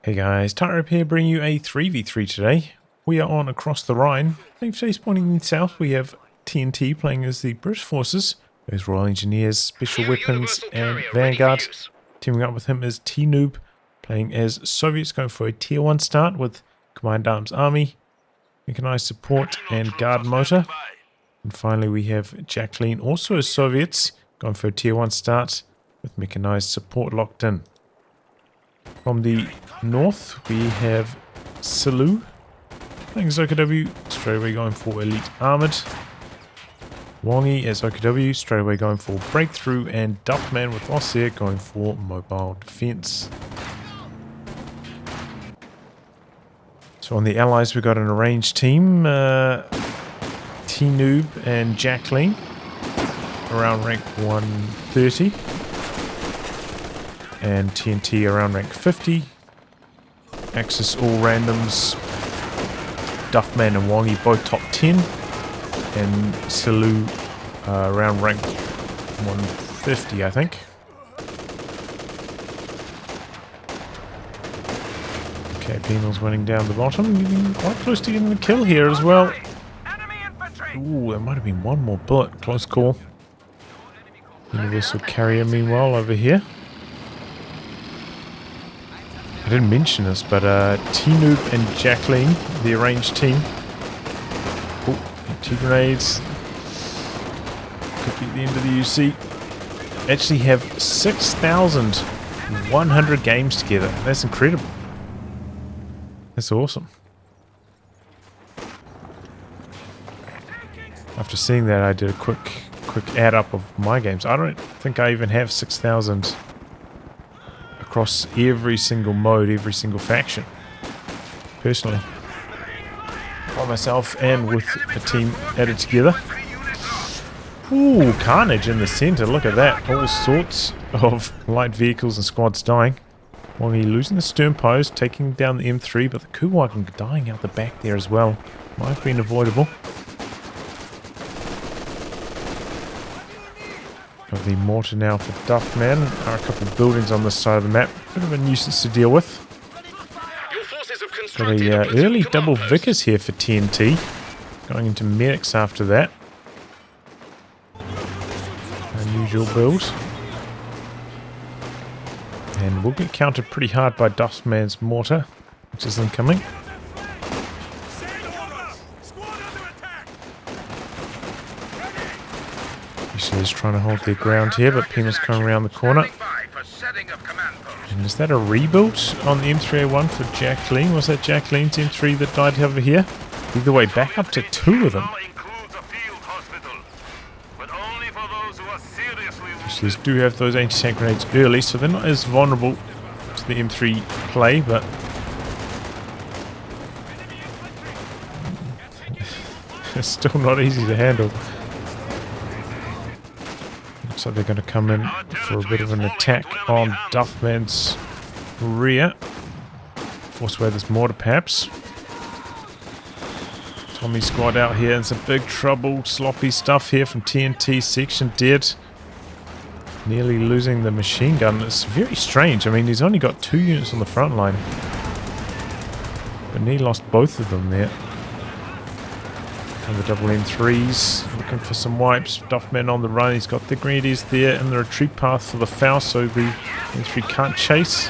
Hey guys, tightrope here, bringing you a 3v3 today. We are on across the Rhine. Today's pointing south, we have TNT playing as the British forces. There's Royal Engineers, Special Weapons, and Vanguard. Teaming up with him is T.noob, playing as Soviets, going for a tier 1 start with Combined Arms Army, Mechanized Support, and Guard Motor. And finally we have jacklean, also as Soviets, going for a tier 1 start with Mechanized Support locked in. From the north, we have sillu playing as OKW, straight away going for Elite Armoured. Wongi as OKW, straight away going for Breakthrough, and Duffman with Ostheer going for Mobile Defense. So on the allies, we got an arranged team, T.noob and jacklean, around rank 130. And TNT around rank 50. Axis all randoms. Duffman and Wongi both top 10. And sillu around rank 150, I think. Okay, Penal's winning down the bottom. Getting quite close to getting the kill here as well. Ooh, there might have been one more bullet. Close call. Universal carrier meanwhile over here. I didn't mention this, but T.noob and jacklean, the arranged team. Oh, T-grenades. Could be the end of the UC. Actually have 6,100 games together. That's incredible. That's awesome. After seeing that, I did a quick add up of my games. I don't think I even have 6,000 across every single mode, every single faction, personally, by myself and with a team added together. Ooh, carnage in the center, look at that, all sorts of light vehicles and squads dying. Wongi losing the stern post, taking down the M3, but the Kuwagen dying out the back there as well. Might have been avoidable. Got the mortar now for Duffman. There are a couple of buildings on this side of the map. Bit of a nuisance to deal with. Got a early double Vickers here for TNT. Going into medics after that. Unusual build. And we'll get countered pretty hard by Duffman's mortar, which is incoming. Is trying to hold their ground here, but Penal's coming around the corner. And is that a rebuild on the M3A1 for jacklean? Was that jacklean's M3 that died over here? Either way, back up to 2 of them. These do have those anti-tank grenades early, so they're not as vulnerable to the M3 play, but it's still not easy to handle. So they're going to come in for a bit of an attack on Duffman's rear. Force away this mortar perhaps. Tommy squad out here in some big trouble. Sloppy stuff here from TNT section dead. Nearly losing the machine gun. It's very strange. I mean, he's only got 2 units on the front line. But he lost both of them there. And the double M3s, looking for some wipes. Duffman on the run, he's got the grenadiers there and the retreat path for the foul, so the M3 can't chase.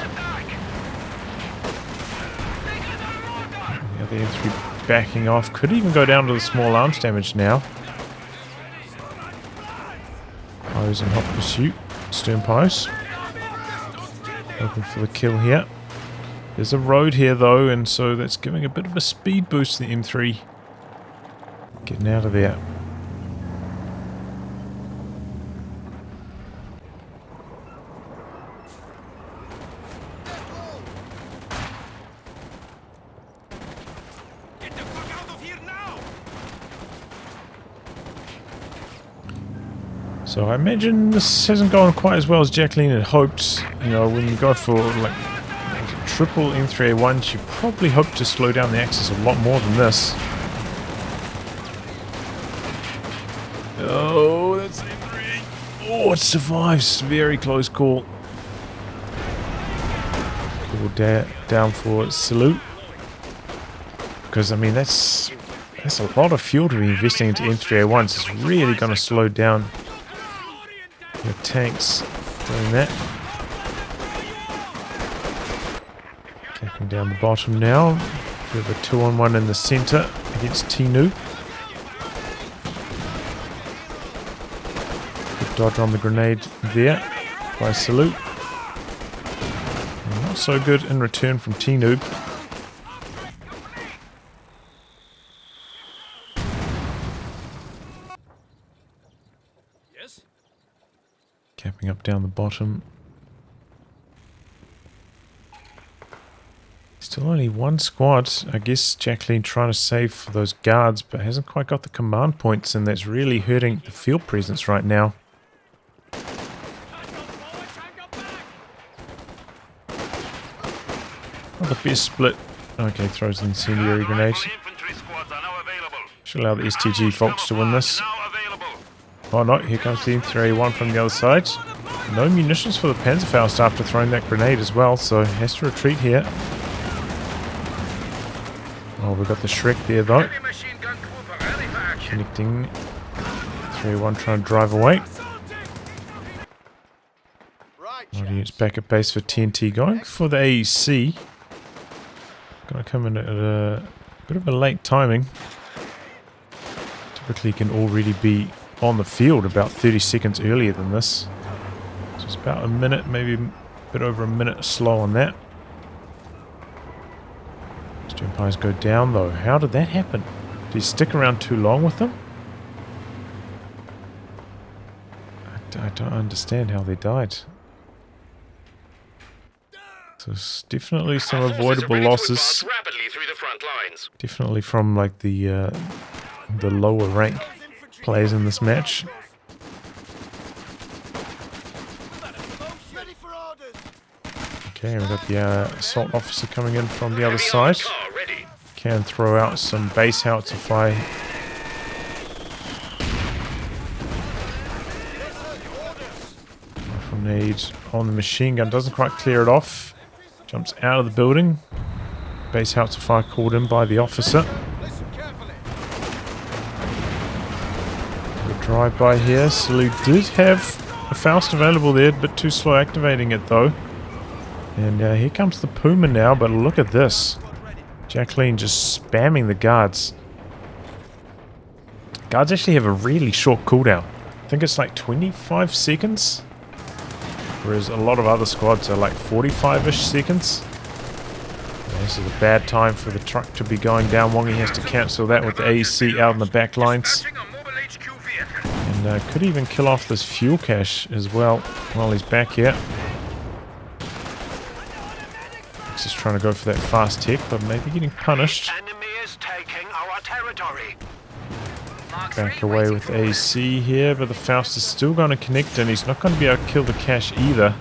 Yeah, the M3 backing off, could even go down to the small arms damage now. Pios in hot pursuit, stern Pios. Looking for the kill here. There's a road here though, and so that's giving a bit of a speed boost to the M3. Getting out of there. Get the fuck out of here now! So I imagine this hasn't gone quite as well as jacklean had hoped. You know, when you go for like triple M3A1, you probably hope to slow down the axis a lot more than this. Oh, that's M3. Oh, it survives. Very close call. Double down for sillu. Because, I mean, that's a lot of fuel to be investing into M3A1s. It's really going to slow down your tanks doing that. Capping down the bottom now. We have a 2-on-1 in the center against T.noob. Good dodge on the grenade there by sillu. And not so good in return from T.noob. Capping up down the bottom. Still only one squad. I guess jacklean trying to save for those guards, but hasn't quite got the command points, and that's really hurting the field presence right now. Not the best split. Okay, throws an incendiary grenade. Should allow the STG folks to win this. Oh no, here comes the M3A1 from the other side. No munitions for the Panzerfaust after throwing that grenade as well, so has to retreat here. Oh, we've got the Shrek there though. Connecting. 3-1 trying to drive away. It's back at base for TNT, going for the AEC. Gonna come in at a bit of a late timing. Typically can already be on the field about 30 seconds earlier than this. So it's about a minute, maybe a bit over a minute slow on that. Empires go down though. How did that happen? Did he stick around too long with them? I don't understand how they died. So it's definitely some avoidable losses. Definitely from like the lower rank players in this match. Okay, we've got the assault officer coming in from the other side. Can throw out some base howitzer fire. Grenade on the machine gun, doesn't quite clear it off. Jumps out of the building. Base howitzer fire called in by the officer. Good drive-by here. sillu did have a Faust available there, but too slow activating it though. And here comes the Puma now, but look at this. Jacklean just spamming the guards. Guards actually have a really short cooldown. I think it's like 25 seconds. Whereas a lot of other squads are like 45-ish seconds. This is a bad time for the truck to be going down. Wongi has to cancel that with the AEC out in the back lines. And could even kill off this fuel cache as well while he's back here. Just trying to go for that fast tech, but maybe getting punished. Back away with AC here, but the Faust is still going to connect, and he's not going to be able to kill the cache either.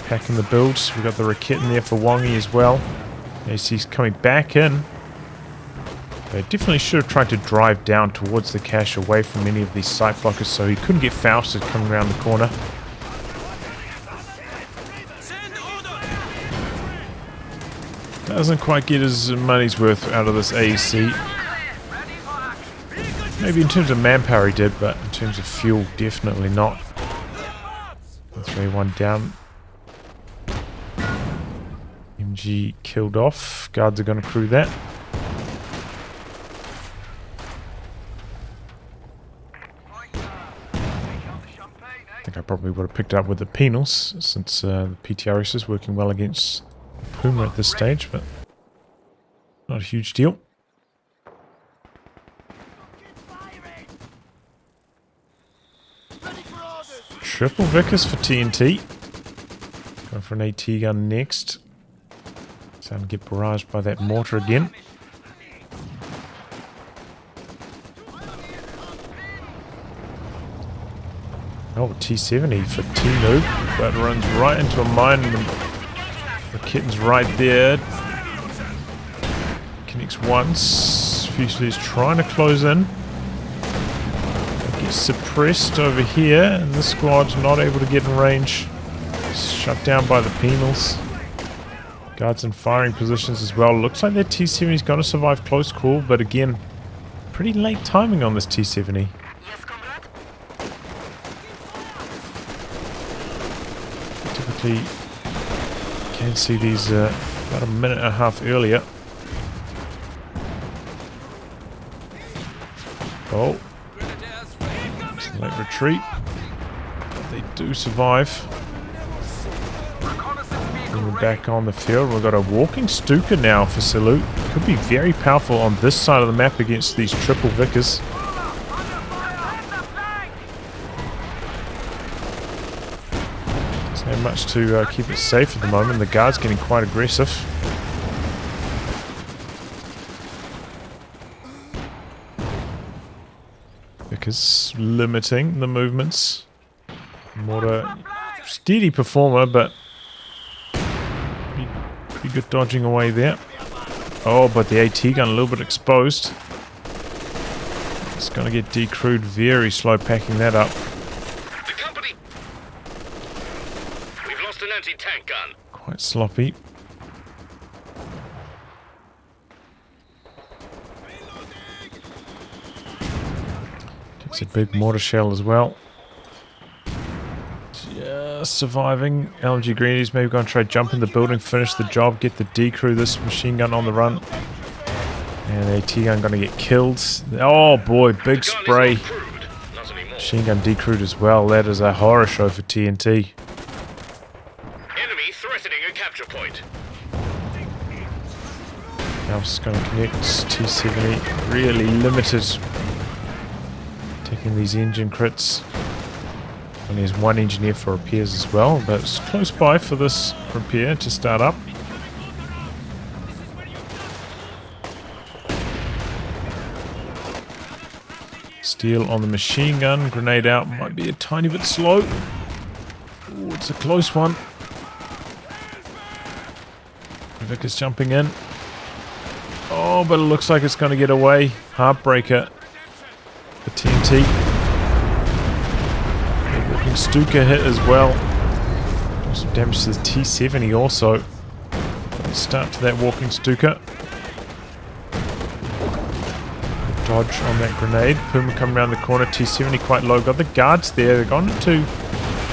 Packing the builds. We've got the Rakit in there for Wongi as well. AC's coming back in. They definitely should have tried to drive down towards the cache away from any of these site blockers, so he couldn't get Fausted coming around the corner. Doesn't quite get his money's worth out of this AEC. Maybe in terms of manpower he did, but in terms of fuel, definitely not. 3-1 down. MG killed off. Guards are going to crew that. I think I probably would have picked up with the penals, since the PTRS is working well against Puma at this stage, but not a huge deal. Triple Vickers for TNT. Going for an AT gun next. Starting to get barraged by that mortar again. Oh, T70 for T.noob. That runs right into a mine. The kitten's right there. Connects once. Fusiliers trying to close in. Gets suppressed over here, and the squad's not able to get in range. Shut down by the penals. Guards in firing positions as well. Looks like that T-70's got to survive close call, but again, pretty late timing on this T-70. Typically, you can see these about a minute and a half earlier. Oh, it's a late retreat. But they do survive. We're back on the field. We've got a walking Stuka now for Sillu. Could be very powerful on this side of the map against these triple Vickers. Doesn't have much to keep it safe at the moment. The guard's getting quite aggressive. Vickers limiting the movements. More a steady performer, but pretty good dodging away there. Oh, but the AT gun a little bit exposed. It's going to get decrewed. Very slow packing that up. The company. We've lost an anti-tank gun. Quite sloppy. It's a big mortar shell as well. Just surviving. LMG Greenies maybe going to try jump in the building, finish the job, get the decrew this machine gun on the run. And the AT gun going to get killed. Oh boy, big spray. Machine gun decrewed as well. That is a horror show for TNT. Enemy threatening a capture point. Now it's going to connect. T-70 really limited. Taking these engine crits. And there's one engineer for repairs as well, but it's close by for this repair to start up. Steel on the machine gun, grenade out, might be a tiny bit slow. Ooh, it's a close one. Vickers jumping in. Oh, but it looks like it's going to get away. Heartbreaker. The TNT. The walking Stuka hit as well. Some damage to the T-70 also. Let's start to that walking Stuka. Dodge on that grenade. Puma coming around the corner. T-70 quite low. Got the guards there. They've gone into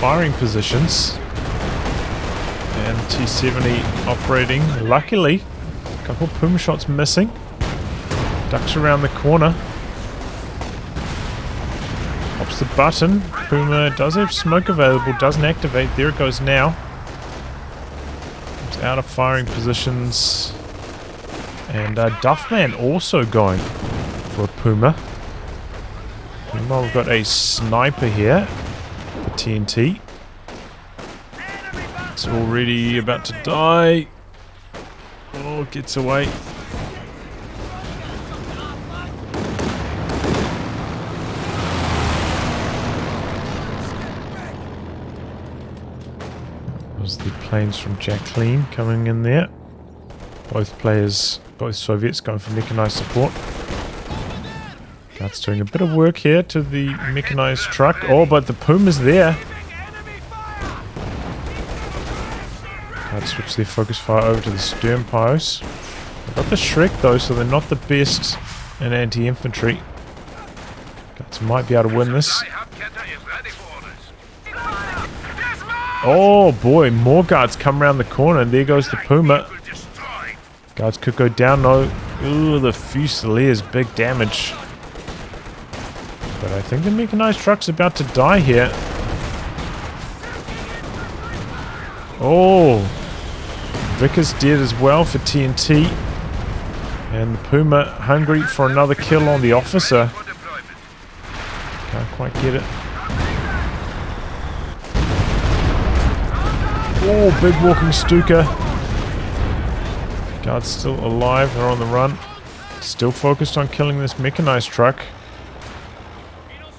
firing positions. And T-70 operating. Luckily, a couple Puma shots missing. Ducks around the corner. Pops the button. Puma does have smoke available. Doesn't activate. There it goes now. It's out of firing positions. And Duffman also going for a Puma. Meanwhile, we've got a sniper here. The TNT. It's already about to die. Oh, gets away. There's the planes from jacklean coming in there. Both players, both Soviets going for mechanized support. Guards doing a bit of work here to the mechanized truck. Oh, but the Puma's there. Guards switch their focus fire over to the stern piles. They've got the Shrek though, so they're not the best in anti-infantry. Guards might be able to win this. Oh boy, more guards come around the corner, and there goes the Puma. Guards could go down though. Ooh, the Fusiliers, big damage. But I think the mechanized truck's about to die here. Oh, Vickers dead as well for TNT. And the Puma hungry for another kill on the officer. Can't quite get it. Oh, big walking Stuka. Guards still alive, they're on the run. Still focused on killing this mechanized truck.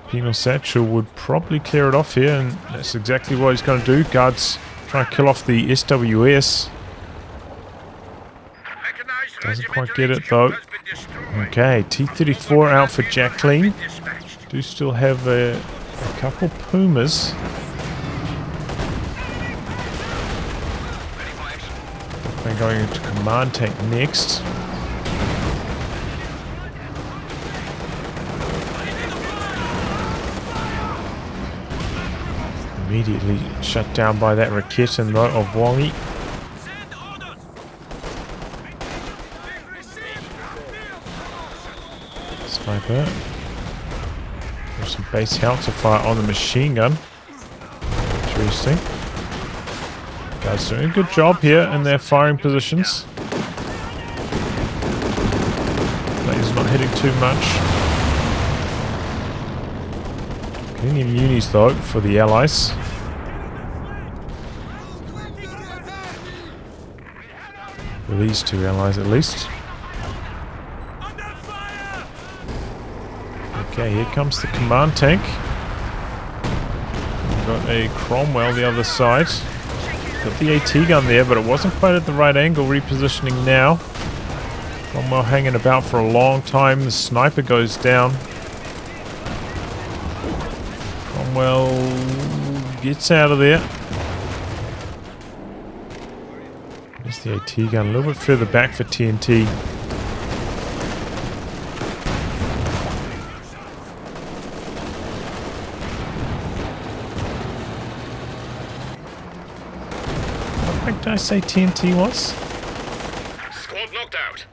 Penal Satchel would probably clear it off here, and that's exactly what he's going to do. Guards try and kill off the SWS. Doesn't quite get it though. Okay, T-34 out for jacklean. Do still have a couple Pumas. Duffman going into command tank next. Immediately shut down by that Raketin though of Wongi. Sniper. There's some base helter fire on the machine gun. Interesting. Guys doing a good job here in their firing positions. Laser's not hitting too much. Plenty of munis though for the allies. For these two allies at least. Okay, here comes the command tank. We've got a Cromwell the other side. Got the AT gun there, but it wasn't quite at the right angle. Repositioning now. Cromwell hanging about for a long time. The sniper goes down. Cromwell gets out of there. There's the AT gun a little bit further back for TNT. Did I say TNT was? Squad knocked out.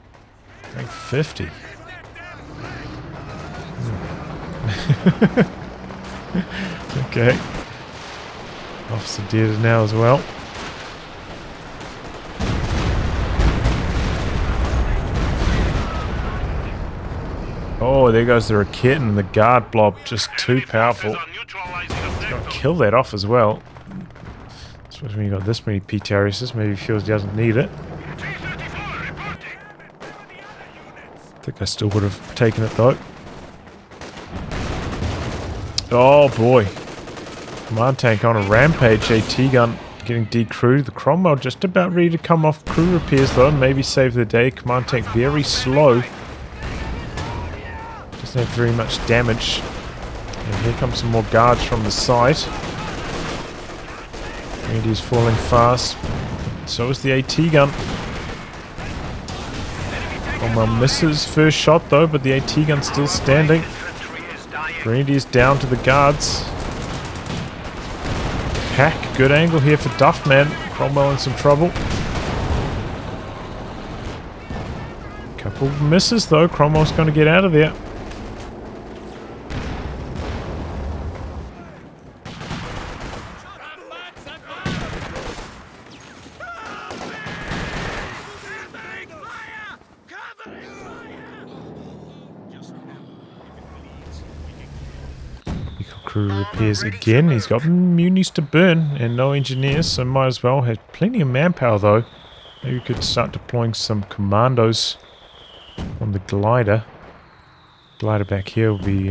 Like 50. Okay. Officer dead now as well. Oh, there goes the Raketin. The guard blob just too powerful. Got to kill that off as well. Especially when you got this many APTRS, maybe he feels he doesn't need it. I think I still would have taken it though. Oh boy. Command tank on a rampage. AT gun getting decrewed. The Cromwell just about ready to come off crew repairs though. Maybe save the day. Command tank very slow. Doesn't have very much damage. And here comes some more guards from the side. He's falling fast. So is the AT gun. Cromwell misses first shot though, but the AT gun's still standing. Grenadiers down to the guards. Hack, good angle here for Duffman. Cromwell in some trouble. Couple misses though. Cromwell's going to get out of there. Crew repairs again. He's got munis to burn and no engineers, so might as well. Has plenty of manpower though. Maybe we could start deploying some commandos on the glider. Glider back here will be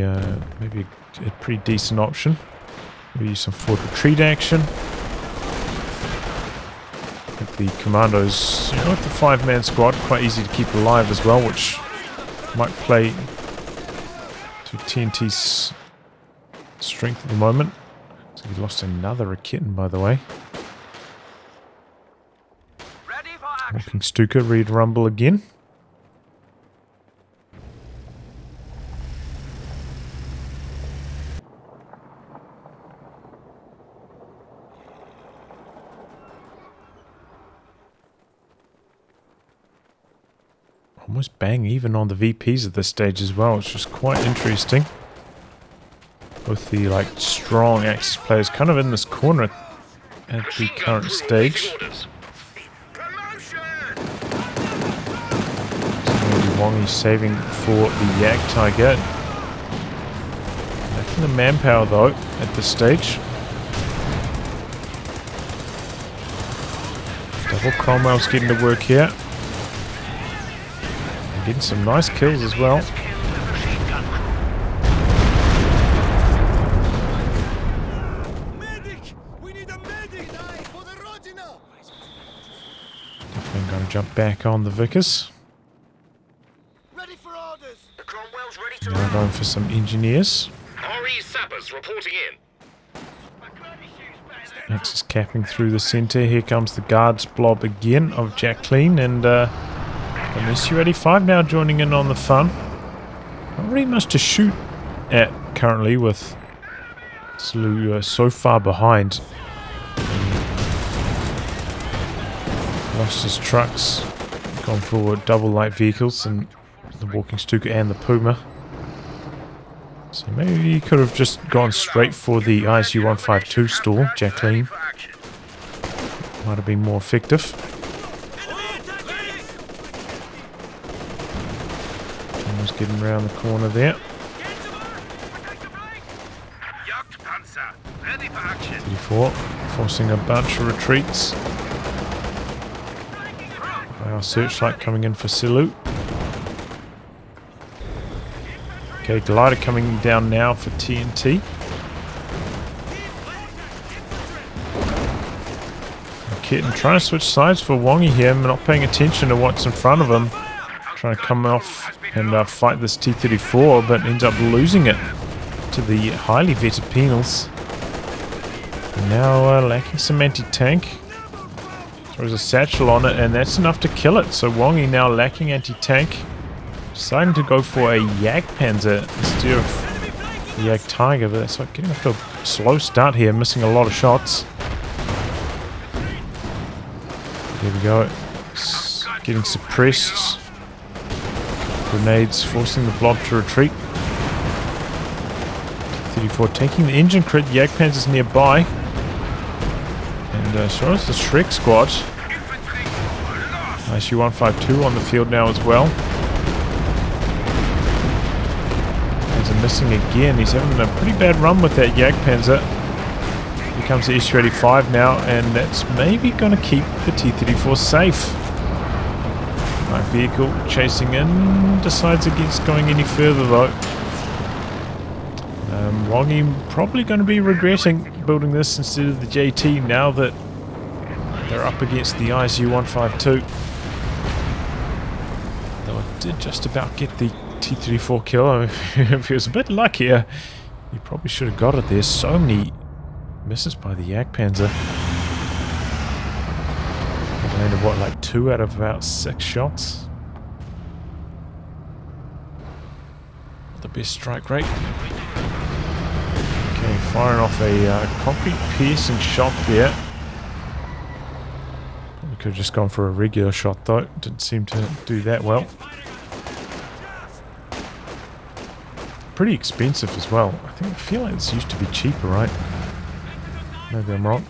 maybe a pretty decent option. Maybe use some forward retreat action. I think the commandos, you know, with the 5-man squad, quite easy to keep alive as well, which might play to TNT's strength at the moment. So he lost another Raketin, by the way. Walking Stuka, ready to rumble again. Almost bang even on the VPs at this stage as well. It's just quite interesting. Both the strong Axis players kind of in this corner at the current stage. So maybe Wongi's saving for the Yak Tiger. Lacking the manpower though at this stage. Double Cromwell's getting to work here. And getting some nice kills as well. Jump back on the Vickers. Ready for orders. The Cromwell's ready to Now going for some engineers. RE sappers reporting in. Axis capping through the center. Here comes the guards blob again of jacklean, and an SU-85 now joining in on the fun. Not really much to shoot at currently with sillu so far behind. Lost his trucks, gone for double light vehicles and the walking Stuka and the Puma. So maybe he could have just gone straight for the ISU-152 stall, jacklean. Might have been more effective. Almost getting around the corner there. 34, forcing a bunch of retreats. Our searchlight coming in for sillu. Okay, glider coming down now for TNT. Kitten trying to switch sides for Wongy here, not paying attention to what's in front of him. Trying to come off and fight this T-34, but ends up losing it to the highly vetted penals. Now lacking some anti-tank. Throws a satchel on it, and that's enough to kill it. So Wongy now lacking anti-tank. Deciding to go for a Jagdpanzer instead of the Jagdtiger, but that's like getting off to a slow start here, missing a lot of shots. There we go. Getting suppressed. Grenades forcing the blob to retreat. 34 taking the engine crit. Jagdpanzer's nearby. And show us the Shrek squad. ISU-152 on the field now as well. Panzer missing again. He's having a pretty bad run with that Jagdpanzer. Here comes the SU-85 now, and that's maybe going to keep the T-34 safe. My vehicle chasing in, decides against going any further though. Wongy probably going to be regretting building this instead of the JT now that they're up against the ISU-152. Though I did just about get the T-34 kill. If he was a bit luckier, he probably should have got it there. So many misses by the Jagdpanzer. Landed what, like 2 out of about 6 shots? The best strike rate. Okay, firing off a concrete piercing shot there. Probably could have just gone for a regular shot though. Didn't seem to do that well. Pretty expensive as well. I feel like this used to be cheaper, right? Maybe I'm wrong.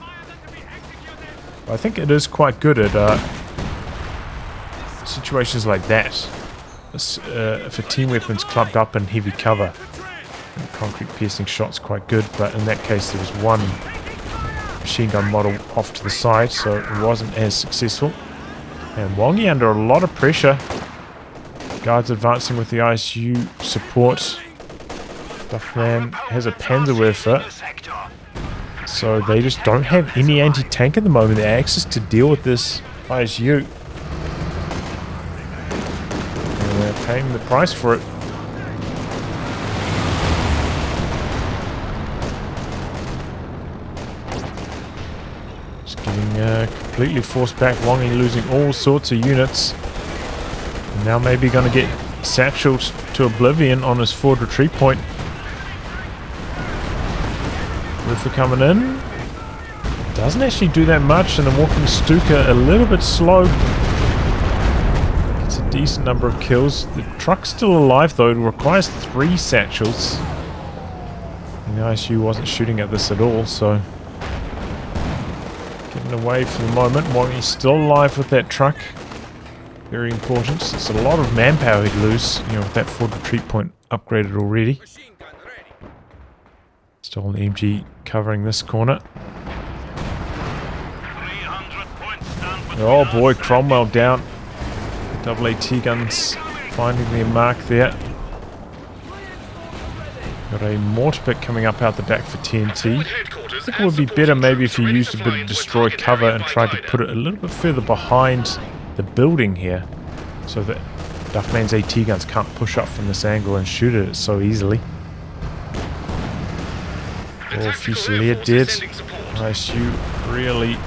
I think it is quite good at situations like that. For team weapons clubbed up in heavy cover. And concrete piercing shot's quite good, but in that case there was one machine gun model off to the side, so it wasn't as successful. And Wongy under a lot of pressure. Guards advancing with the ISU support. Duffman has a Panzerwerfer. So they just don't have any anti-tank at the moment. They're access to deal with this ISU. And they're paying the price for it. Just getting completely forced back. Wongy losing all sorts of units. And now maybe going to get satcheled to oblivion on his forward retreat point. For coming in, doesn't actually do that much, and the walking Stuka a little bit slow. It's a decent number of kills. The truck's still alive though. It requires 3 satchels. And the ISU wasn't shooting at this at all, so getting away for the moment. Wongy's still alive with that truck. Very important. It's a lot of manpower he'd lose, with that forward retreat point upgraded already. Still an MG covering this corner. Oh boy, Cromwell down. Double AT guns finding their mark there. Got a mortar pit coming up out the back for TNT. I think it would be better maybe if you used a bit of destroy cover and tried to put it a little bit further behind the building here, so that Duffman's AT guns can't push up from this angle and shoot at it so easily. All Fusilier dead. ISU really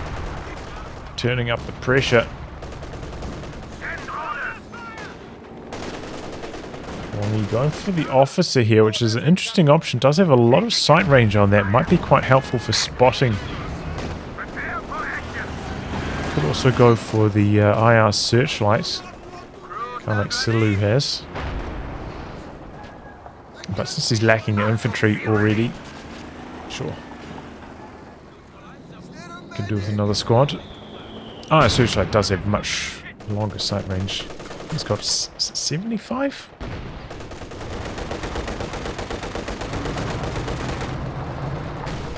turning up the pressure. Well, you're going for the officer here, which is an interesting option. Does have a lot of sight range on that. Might be quite helpful for spotting. Could also go for the IR searchlight, kind of like Sillu has. But since he's lacking infantry already, sure. Can do with another squad. IR searchlight does have much longer sight range. He's got 75?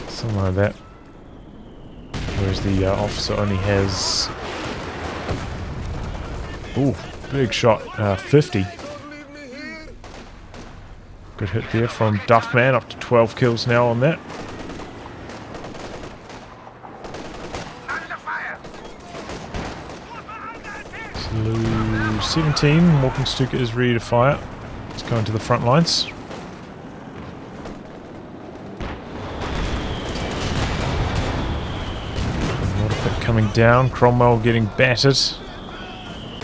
Something like that. Whereas the officer only has... Ooh, big shot. 50. Good hit there from Duffman, up to 12 kills now on that. Sillu 17, Morgenstuka is ready to fire. Let's go into the front lines. Coming down, Cromwell getting battered.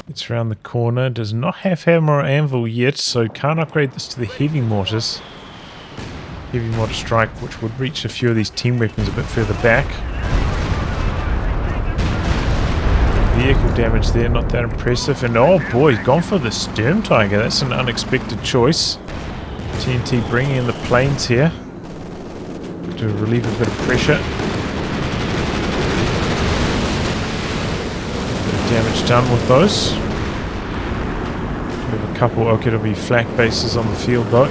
It's around the corner. Does not have hammer or anvil yet, so can't upgrade this to the heavy mortars. Heavy mortar strike, which would reach a few of these team weapons a bit further back. Vehicle damage there, not that impressive. And oh boy, he's gone for the Sturm Tiger. That's an unexpected choice. TNT bringing in the planes here to relieve a bit of pressure. Damage done with those. We have a couple. Okay, it'll be flak bases on the field though.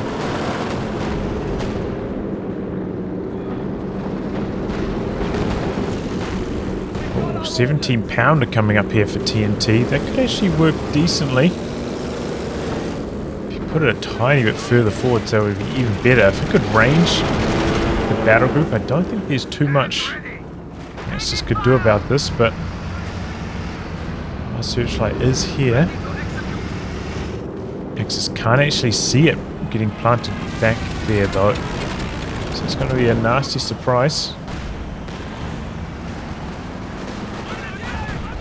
Oh, 17 pounder coming up here for TNT. That could actually work decently. If you put it a tiny bit further forward, that would be even better. If it could range the battle group, I don't think there's too much Nexus could do about this, but searchlight is here. Nexus can't actually see it getting planted back there though. So it's going to be a nasty surprise.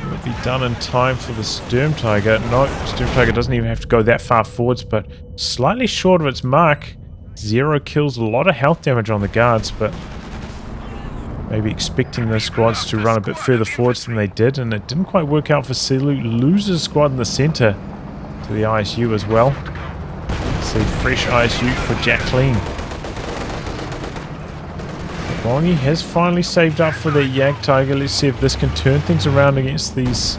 Will it be done in time for the Sturm Tiger? No, Sturm Tiger doesn't even have to go that far forwards, but slightly short of its mark. 0 kills, a lot of health damage on the guards, but maybe expecting those squads to run a bit further forwards than they did, and it didn't quite work out for Sillu. Loses squad in the center to the ISU as well. See fresh ISU for jacklean. Bongi has finally saved up for the Yak Tiger. Let's see if this can turn things around against these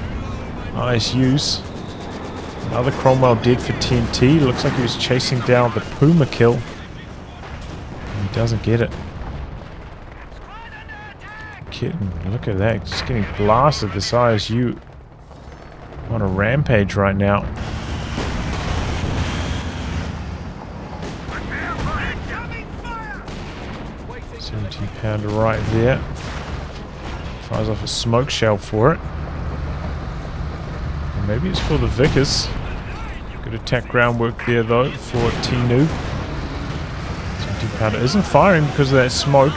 ISUs. Another Cromwell dead for TNT. Looks like he was chasing down the Puma kill. And he doesn't get it. Look at that, just getting blasted. This ISU on a rampage right now. 17 pounder right there. Fires off a smoke shell for it. And maybe it's for the Vickers. Good attack groundwork there though for T.noob. 17 pounder isn't firing because of that smoke.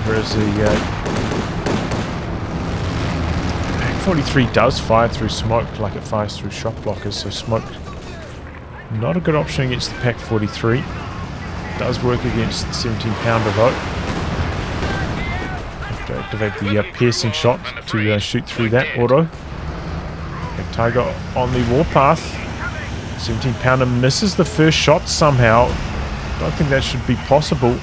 Whereas the Pack 43 does fire through smoke like it fires through shock blockers, so smoke not a good option against the Pack 43. Does work against the 17 pounder though. Have to activate the piercing shot to shoot through that auto. Pack Tiger on the warpath. 17 pounder misses the first shot somehow. Don't think that should be possible.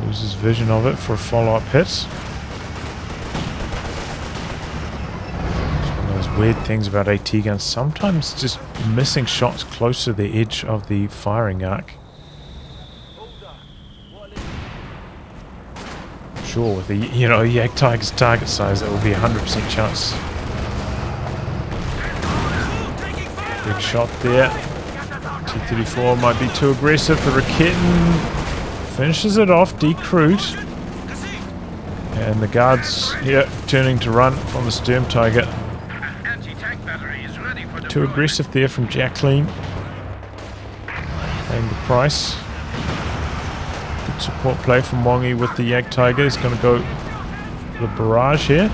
Loses vision of it for a follow-up hit. It's one of those weird things about AT guns. Sometimes just missing shots close to the edge of the firing arc. Sure, with the Yak Tiger's target size, that will be 100% chance. Big shot there. T-34 might be too aggressive. The Raketten finishes it off, decrewed. And the guards here turning to run from the Sturm Tiger. Too aggressive there from jacklean. Paying the price. The support play from Wongi with the Yak Tiger. He's going to go for the barrage here.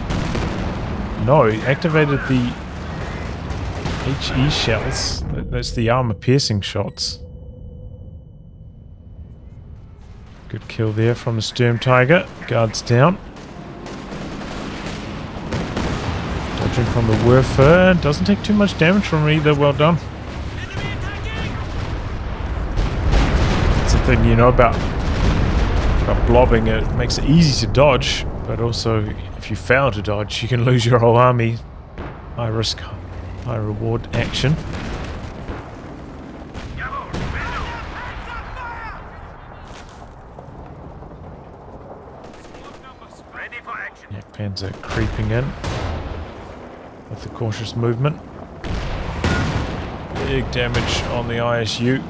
No, he activated the HE shells. That's the armor piercing shots. Good kill there from the Sturm Tiger. Guards down. Dodging from the Werfer. Doesn't take too much damage from either. Well done. That's the thing you know about blobbing. It makes it easy to dodge, but also if you fail to dodge, you can lose your whole army. High risk, high reward action. Yak Panzer creeping in with the cautious movement. Big damage on the ISU.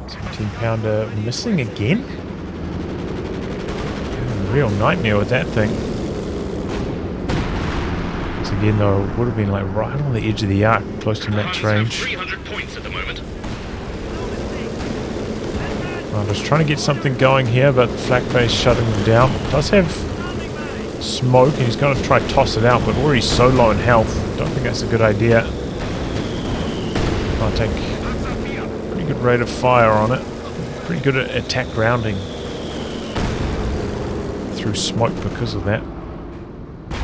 17-pounder missing again? Real nightmare with that thing. Once again though, it would have been like right on the edge of the arc, close to max range. 300 points at the moment. I'm just trying to get something going here, but the flak base shutting them down. Does have smoke, and he's going to try to toss it out, but already so low in health. Don't think that's a good idea. I'll take pretty good rate of fire on it. Pretty good at attack grounding through smoke because of that.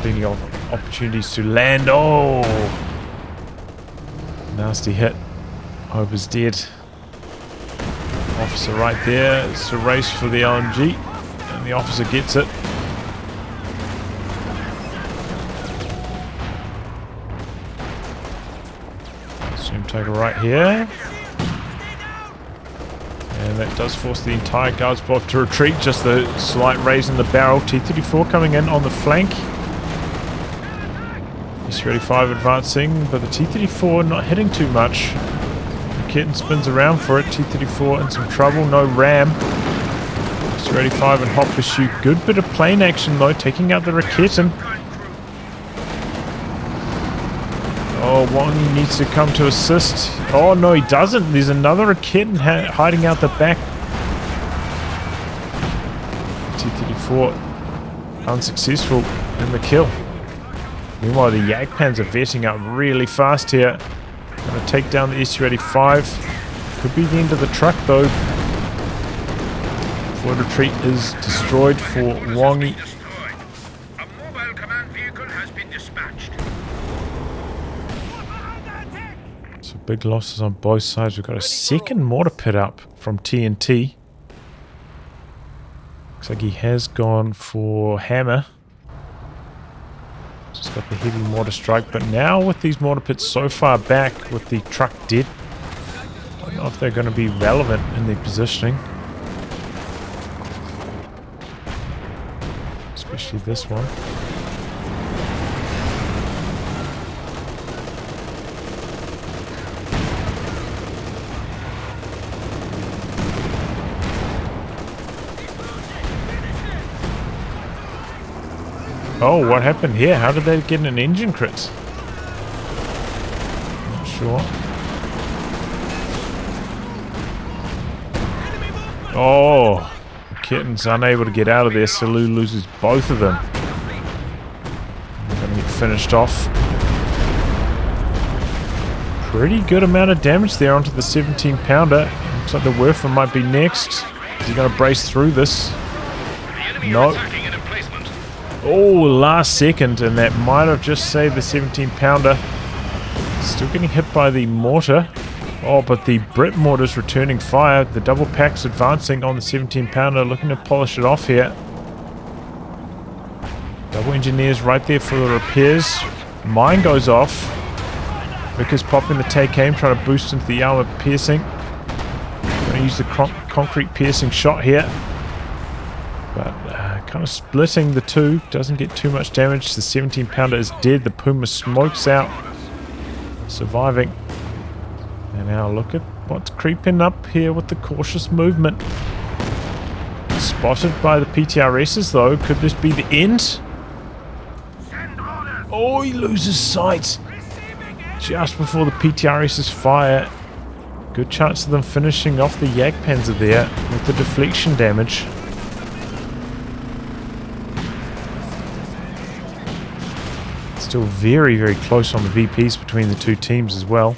Plenty of opportunities to land. Oh! Nasty hit. Hope is dead. Officer right there. It's a race for the LMG, and the officer gets it. Zoom Tiger right here. And that does force the entire guards block to retreat. Just the slight raise in the barrel. T-34 coming in on the flank. S-35 advancing, but the T-34 not hitting too much. Kitten spins around for it. T-34 in some trouble. No ram. S-35 and Hopper shoot. Good bit of plane action though, taking out the Raketen. Oh, one needs to come to assist. Oh no, he doesn't. There's another Raketen hiding out the back. T-34 unsuccessful in the kill. Meanwhile, the Jagdpans are vetting up really fast here. Going to take down the SU-85. Could be the end of the truck though. Forward retreat is destroyed for Wongi. A mobile command vehicle has been dispatched. So big losses on both sides. We've got a second mortar pit up from TNT. Looks like he has gone for Hammer. Just got the heavy mortar strike, but now with these mortar pits so far back, with the truck dead, I don't know if they're going to be relevant in their positioning. Especially this one. Oh, what happened here? How did they get an engine crit? Not sure. Oh, Kitten's unable to get out of there. Sillu loses both of them. They're going to get finished off. Pretty good amount of damage there onto the 17-pounder. Looks like the Werfer might be next. Is he going to brace through this? No. Oh, last second, and that might have just saved the 17-pounder. Still getting hit by the mortar. Oh, but the Brit mortar's returning fire. The double pack's advancing on the 17-pounder, looking to polish it off here. Double engineers right there for the repairs. Mine goes off. Vickers popping the take aim, trying to boost into the armor piercing. Going to use the concrete piercing shot here. But kind of splitting the two. Doesn't get too much damage. The 17-pounder is dead. The Puma smokes out. Surviving. And now look at what's creeping up here with the cautious movement. Spotted by the PTRSs though. Could this be the end? Oh, he loses sight. Just before the PTRSs fire. good chance of them finishing off the Jagdpanzer there with the deflection damage. Still very, very close on the VPs between the two teams as well.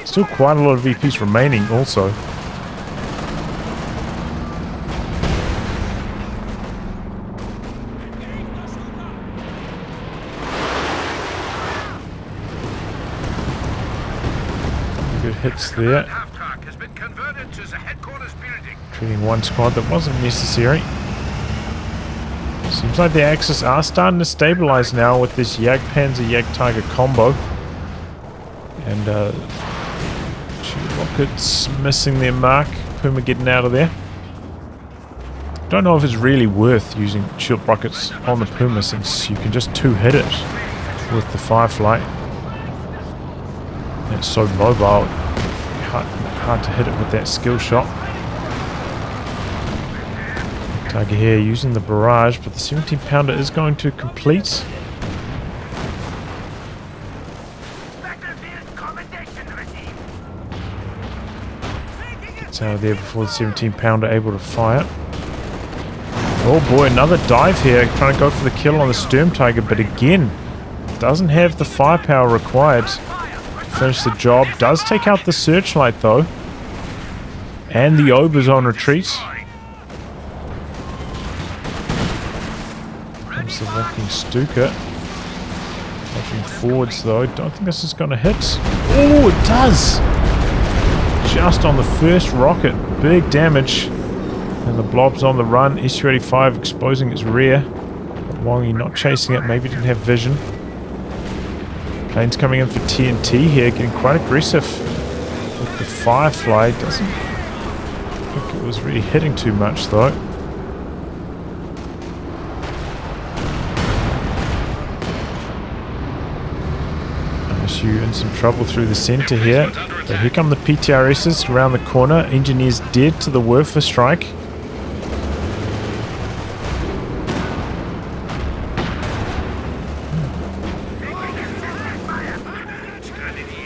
Still quite a lot of VPs remaining also. Good hits there. Treating one squad that wasn't necessary. Seems like the Axis are starting to stabilize now with this Jagdpanzer Jagdtiger combo. And shield rockets missing their mark. Puma getting out of there. Don't know if it's really worth using shield rockets on the Puma since you can just two-hit it with the Firefly. And it's so mobile, hard to hit it with that skill shot. Tiger here using the barrage, but the 17-pounder is going to complete. Gets out of there before the 17-pounder able to fire. Oh boy, another dive here, trying to go for the kill on the Sturm Tiger, but again, doesn't have the firepower required to finish the job. Does take out the Searchlight though, and the Ober's on retreat. The walking Stuka. Watching forwards though. Don't think this is going to hit. Oh, it does! Just on the first rocket. Big damage. And the blob's on the run. SU-85 exposing its rear. But Wongi not chasing it. Maybe didn't have vision. Plane's coming in for TNT here. Getting quite aggressive with the Firefly. Doesn't think it was really hitting too much though. You in some trouble through the center here. But here come the PTRSs around the corner. Engineers dead to the Werfer strike.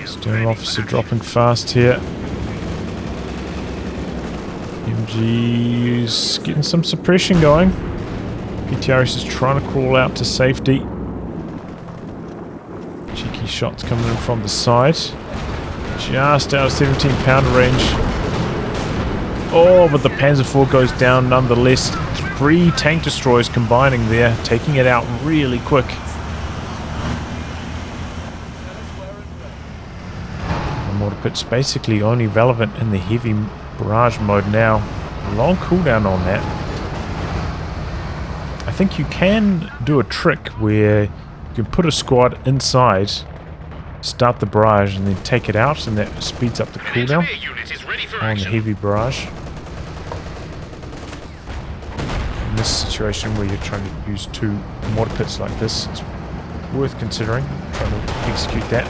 Stern officer dropping fast here. MG's getting some suppression going. PTRS is trying to crawl out to safety. Cheeky shots coming in from the side. Just out of 17-pounder range. Oh, but the Panzer IV goes down nonetheless. 3 tank destroyers combining there, taking it out really quick. The mortar pit's basically only relevant in the heavy barrage mode now. Long cooldown on that. I think you can do a trick where you can put a squad inside, start the barrage, and then take it out, and that speeds up the cooldown on the heavy barrage. In this situation where you're trying to use 2 mortar pits like this, it's worth considering trying to execute that.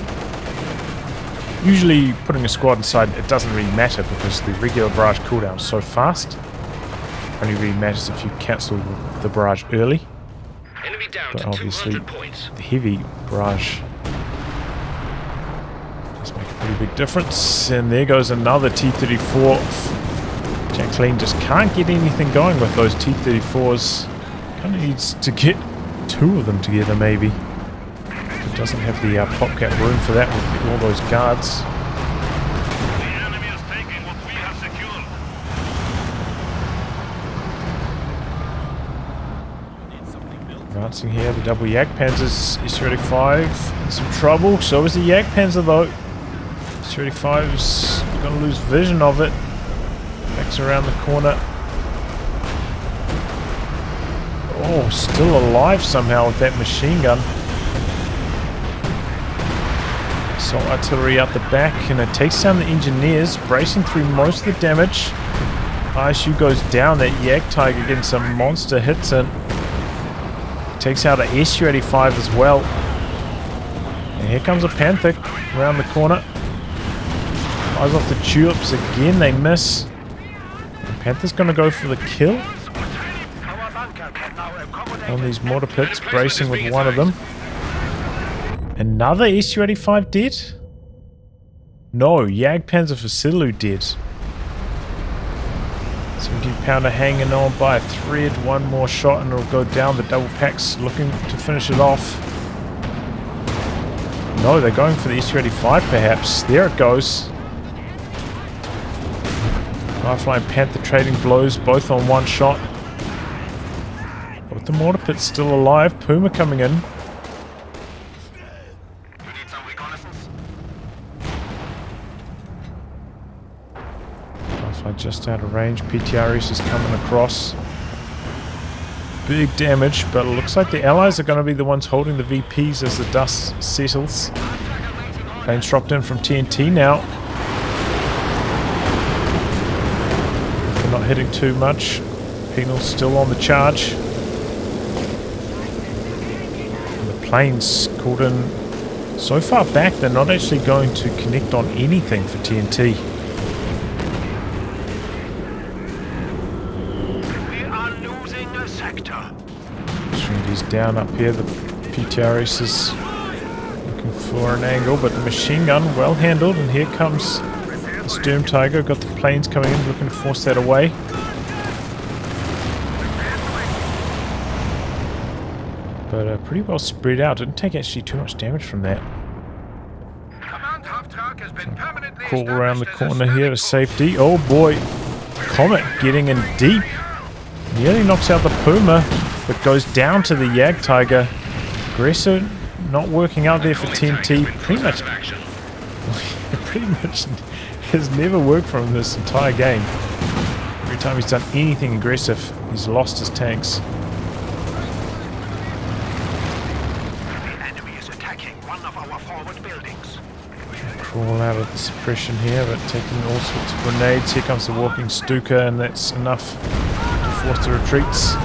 Usually putting a squad inside, it doesn't really matter because the regular barrage cooldown is so fast. It only really matters if you cancel the barrage early. But obviously, the heavy barrage does make a pretty big difference. And there goes another T-34. Jacklean just can't get anything going with those T-34s. Kind of needs to get 2 of them together, maybe. It doesn't have the popcat room for that with all those guards. Advancing here, the double Jagdpanzers. SU-85 in some trouble. So is the Jagdpanzer though. SU-85's going to lose vision of it. Backs around the corner. Oh, still alive somehow with that machine gun. Assault artillery out the back, and it takes down the engineers, bracing through most of the damage. ISU goes down. That Jagdtiger getting some monster hits in. Takes out an SU-85 as well. And here comes a Panther around the corner. Fires off the tulips again, they miss. And Panther's going to go for the kill on these mortar pits, bracing with one of them. Another SU-85 dead? No, Jagdpanzer for sillu dead. 17-pounder hanging on by a thread. One more shot and it'll go down. The double packs looking to finish it off. No, they're going for the SU-85 perhaps. There it goes. Firefly and Panther trading blows, both on one shot. But the mortar pit's still alive. Puma coming in. Firefly just out of range. PTRS is coming across. Big damage, but it looks like the allies are going to be the ones holding the VPs as the dust settles. Planes dropped in from TNT now. If they're not hitting too much, Penal's still on the charge. And the planes caught in so far back, they're not actually going to connect on anything for TNT. He's down up here. The PTRS is looking for an angle, but the machine gun well handled, and here comes the Sturm Tiger. Got the planes coming in, looking to force that away. But pretty well spread out. Didn't take actually too much damage from that. Crawl around the corner here to safety. Oh boy, Comet getting in deep. Nearly knocks out the Puma, but goes down to the Jagdtiger. Aggressor not working out there for TNT. Pretty much has never worked for him this entire game. Every time he's done anything aggressive, he's lost his tanks. The enemy is attacking one of our forward buildings. Crawl out of the suppression here, but taking all sorts of grenades. Here comes the walking Stuka, and that's enough to force the retreats.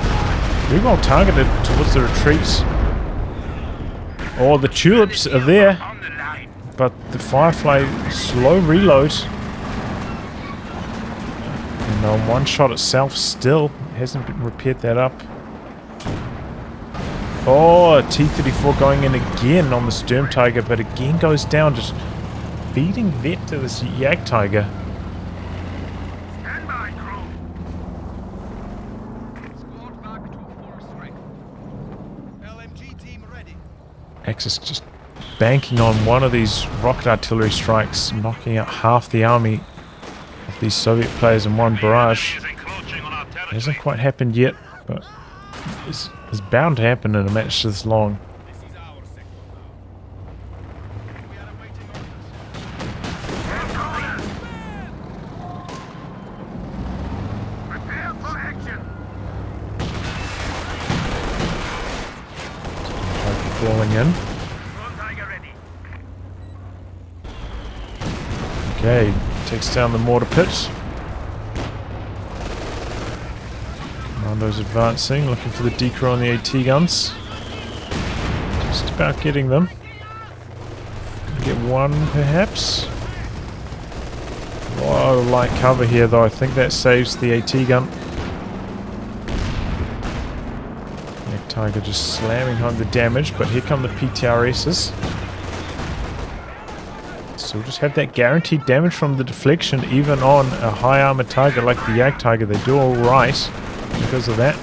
Very well targeted towards the retreat. Oh, the tulips are there, but the Firefly slow reload. And on one shot itself still hasn't been repaired that up. Oh, T-34 going in again on the Sturm Tiger, but again goes down, just feeding vet to this Jagdtiger. Axis just banking on one of these rocket artillery strikes, knocking out half the army of these Soviet players in one barrage. It hasn't quite happened yet, but it's bound to happen in a match this long. Falling in. Okay, takes down the mortar pit. Commando's advancing, looking for the decoy on the AT guns. Just about getting them. Get one, perhaps. Oh, light cover here, though. I think that saves the AT gun. Tiger just slamming home the damage, but here come the PTRSs. So we'll just have that guaranteed damage from the deflection, even on a high armor target like the Jagdtiger. They do alright because of that.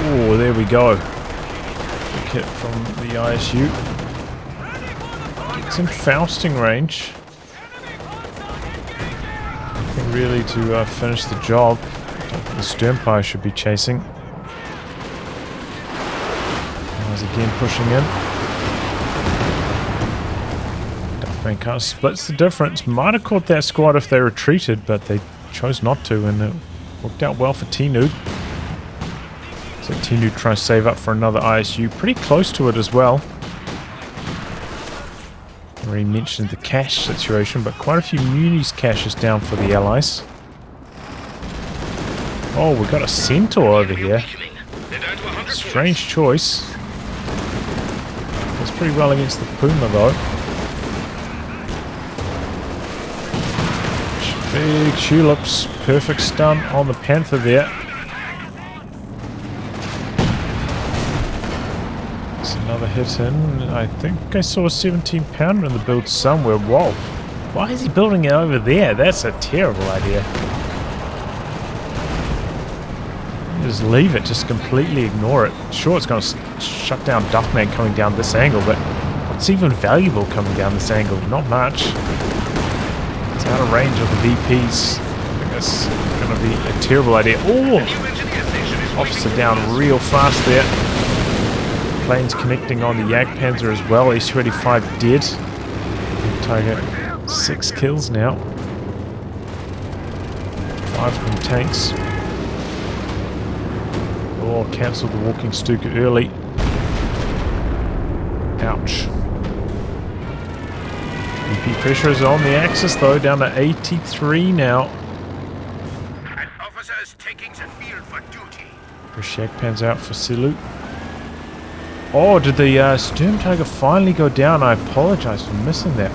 Oh, there we go. Good hit from the ISU. Gets in Fausting range. Nothing really to finish the job. The Sturmpire should be chasing. He's again pushing in. Duffman kind of splits the difference. Might have caught that squad if they retreated, but they chose not to, and it worked out well for T.noob. So T.noob trying to save up for another ISU. Pretty close to it as well. Already mentioned the cash situation, but quite a few munis caches down for the Allies. Oh, we got a centaur over here. Strange choice. It's pretty well against the Puma though. Big tulips. Perfect stun on the Panther there. It's another hit in. I think I saw a 17 pounder in the build somewhere. Whoa. Why is he building it over there? That's a terrible idea. Just leave it. Just completely ignore it. Sure, it's going to shut down Duffman coming down this angle, but what's even valuable coming down this angle? Not much. It's out of range of the VPs. I think that's going to be a terrible idea. Oh! Officer down real fast there. Planes connecting on the Jagdpanzer as well. S-25 dead. Tiger 6 kills now. 5 from tanks. Oh, cancelled the walking Stuka early. Ouch. BP pressure is on the axis though, down to 83 now. An officer is taking the field for duty. Jagdpanzer out for sillu. Oh, did the Sturm Tiger finally go down? I apologize for missing that.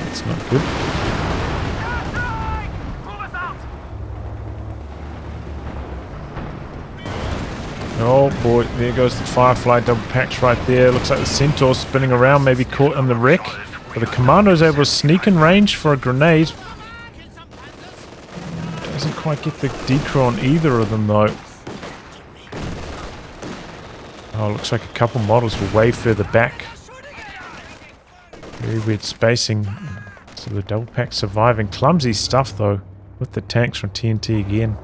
That's not good. Oh boy, there goes the Firefly double packs right there. Looks like the Centaur spinning around, maybe caught in the wreck. But the Commando is able to sneak in range for a grenade. Doesn't quite get the decro on either of them though. Oh, looks like a couple models were way further back. Very weird spacing. So the double pack surviving. Clumsy stuff though, with the tanks from TNT again.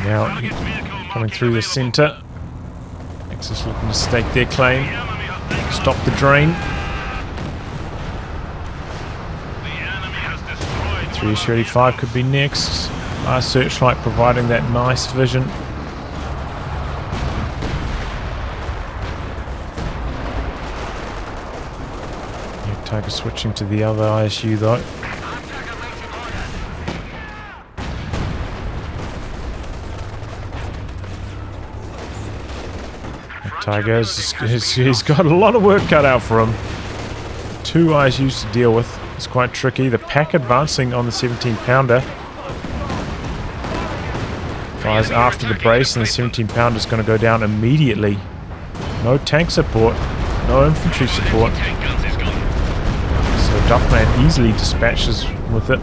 Now coming through the centre. Axis looking to stake their claim. Stop the drain. 335 could be next. Our searchlight providing that nice vision. Yeah, Tiger switching to the other ISU though. Tiger, he's got a lot of work cut out for him. 2 ISUs to deal with. It's quite tricky. The pack advancing on the 17 pounder. Fires after the brace and the 17 pounder is going to go down immediately. No tank support. No infantry support. So Duffman easily dispatches with it.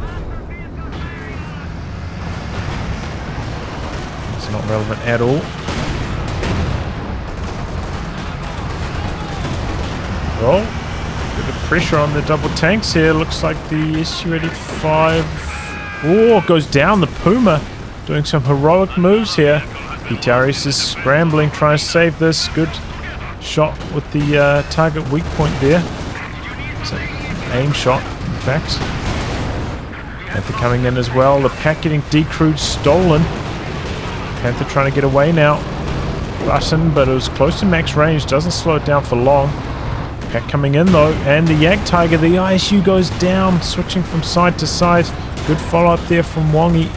It's not relevant at all. Oh, bit of pressure on the double tanks here. Looks like the SU-85 goes down. The Puma doing some heroic moves here. APTRS is scrambling, trying to save this. Good shot with the target weak point there. It's an aim shot, in fact. Panther coming in as well. The pack getting decrewed, stolen. Panther trying to get away now. Button, but it was close to max range. Doesn't slow it down for long. Pack coming in though, and the Yak Tiger, the ISU goes down, switching from side to side. Good follow up there from Wongi.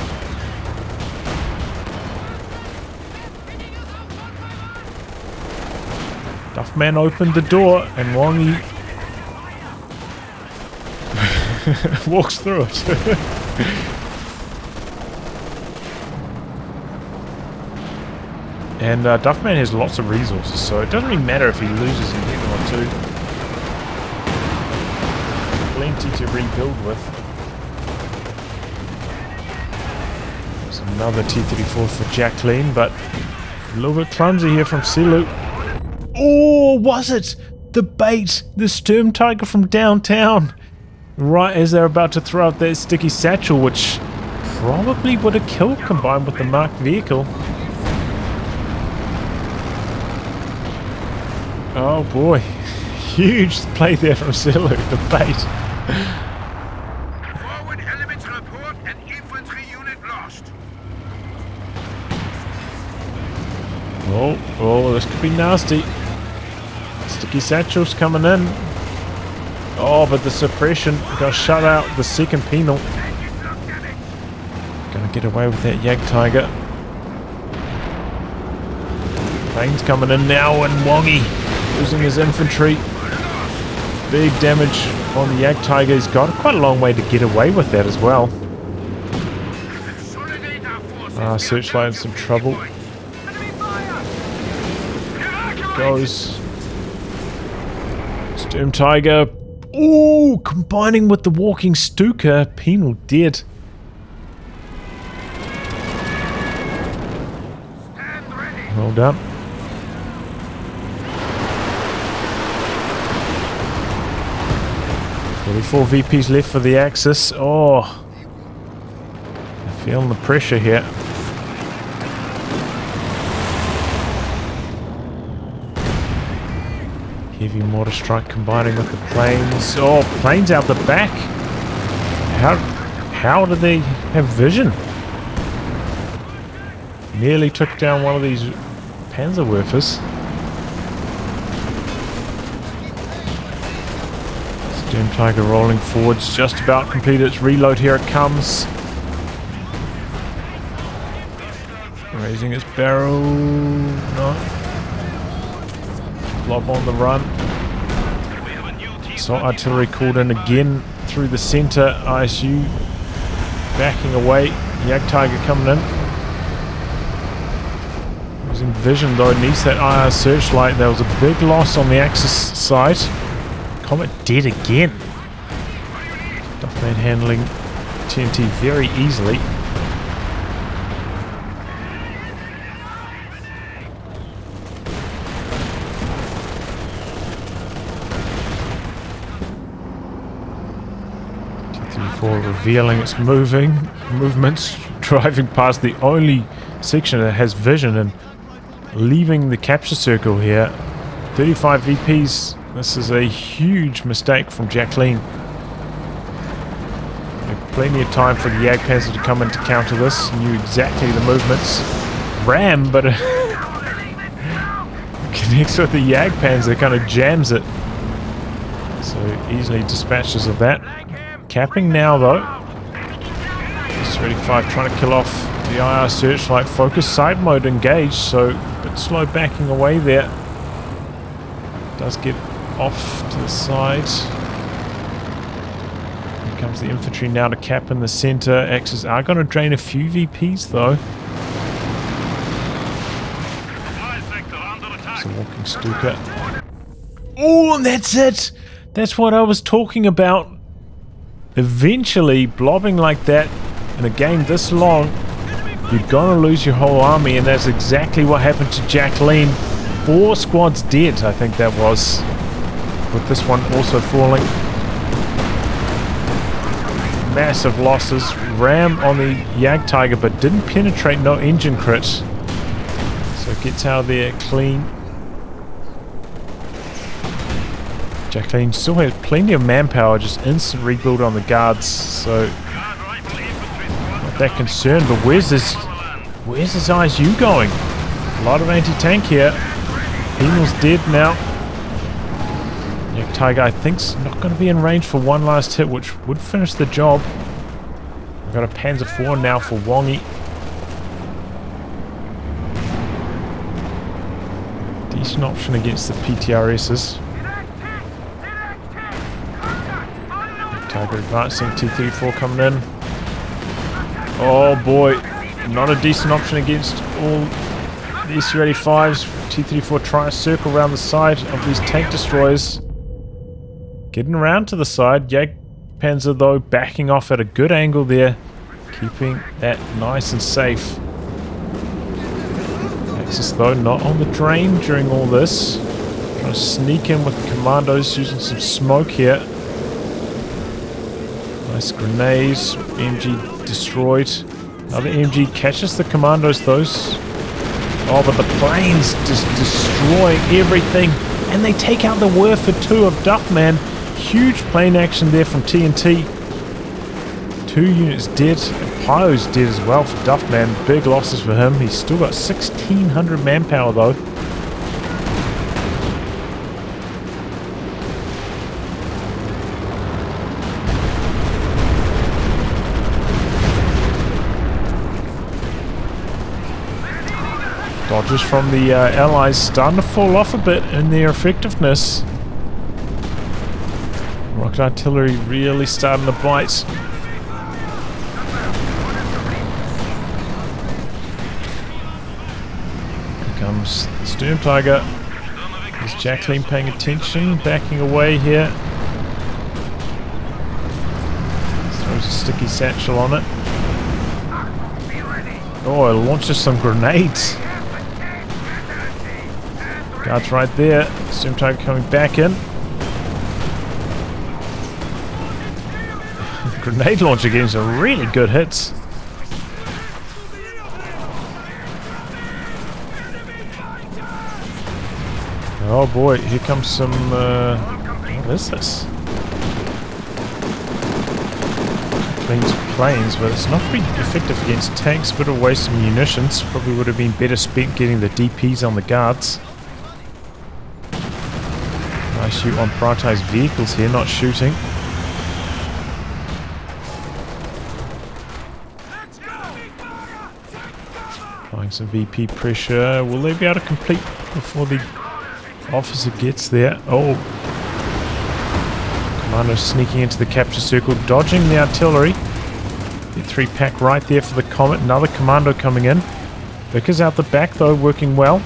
Duffman opened the door, and Wongi walks through it. And Duffman has lots of resources, so it doesn't really matter if he loses in hit or two. Plenty to rebuild with. There's another T-34 for jacklean, but a little bit clumsy here from sillu. Oh, was it the bait? The Sturm Tiger from downtown. Right as they're about to throw out that sticky satchel, which probably would have killed combined with the marked vehicle. Oh boy, huge play there from sillu, the bait. Forward elements report an infantry unit lost. Oh, this could be nasty. Sticky satchels coming in. Oh, but the suppression got shut out the second penal. Gonna get away with that Yak Tiger. Plane's coming in now, and Wongi losing his infantry. Big damage on the Yak Tiger. He's got quite a long way to get away with that as well. Searchlight in some trouble. Goes. Storm Tiger. Ooh, combining with the walking Stuka. Penal dead. Well done. 44 VPs left for the Axis. Oh, they're feeling the pressure here. Heavy mortar strike combining with the planes. Oh, planes out the back. How do they have vision? Nearly took down one of these Panzerwerfers. Storm Tiger rolling forwards, just about complete its reload. Here it comes. Raising its barrel. No. Blob on the run. Assault artillery called in again through the center. ISU backing away. Yak Tiger coming in. Losing vision though, needs that IR searchlight. There was a big loss on the Axis side. Comet dead again. Duffman handling TNT very easily. T-34 revealing its movements, driving past the only section that has vision and leaving the capture circle here. 35 VPs. This is a huge mistake from jacklean. Plenty of time for the Jagdpanzer to come in to counter this. Knew exactly the movements. Ram, but connects with the Jagdpanzer, kind of jams it. So easily dispatches of that. Capping now though. S-35 trying to kill off the IR searchlight. Focus side mode engaged, so a bit slow backing away there. Does get off to the side. Here comes the infantry now to cap in the center. Axis are going to drain a few VPs though. It's a walking Stuka. Oh, and that's it! That's what I was talking about. Eventually, blobbing like that in a game this long, you're going to lose your whole army, and that's exactly what happened to jacklean. 4 squads dead, I think that was. With this one also falling. Massive losses. Ram on the Yak Tiger, but didn't penetrate, no engine crit. So it gets out of there clean. jacklean still has plenty of manpower, just instant rebuild on the guards, so not that concerned. But where's this ISU going? A lot of anti-tank here. Penal's dead now. Yak Tiger, I think, is not going to be in range for one last hit, which would finish the job. We've got a Panzer IV now for Wongi. Decent option against the PTRSs. Yak Tiger advancing, T-34 coming in. Oh boy, not a decent option against all the Su-85s. T-34 trying to circle around the side of these tank destroyers. Getting around to the side. Jagdpanzer though backing off at a good angle there, keeping that nice and safe. Axis though not on the drain during all this. Trying to sneak in with commandos using some smoke here. Nice grenades. MG destroyed. Another MG catches the commandos though. Oh, but the planes just destroy everything. And they take out the Werfer 2 of Duffman. Huge plane action there from TNT. 2 units dead. Pyro's dead as well for Duffman. Big losses for him. He's still got 1,600 manpower though. Dodges from the Allies starting to fall off a bit in their effectiveness. Rocket artillery really starting to bite. Here comes the Sturm Tiger. Is Jacklean paying attention? Backing away here. Throws a sticky satchel on it. Oh, it launches some grenades. Guards right there. Sturm Tiger coming back in. Grenade launcher getting some really good hits. Oh boy, here comes some... what is this? Planes, but it's not very effective against tanks. Bit of waste of munitions. Probably would have been better spent getting the DPs on the guards. Nice shoot on prioritized vehicles here, not shooting. Applying some VP pressure. Will they be able to complete before the officer gets there? Oh. Commando sneaking into the capture circle, dodging the artillery. The 3-pack right there for the Comet. Another Commando coming in. Vickers out the back though, working well.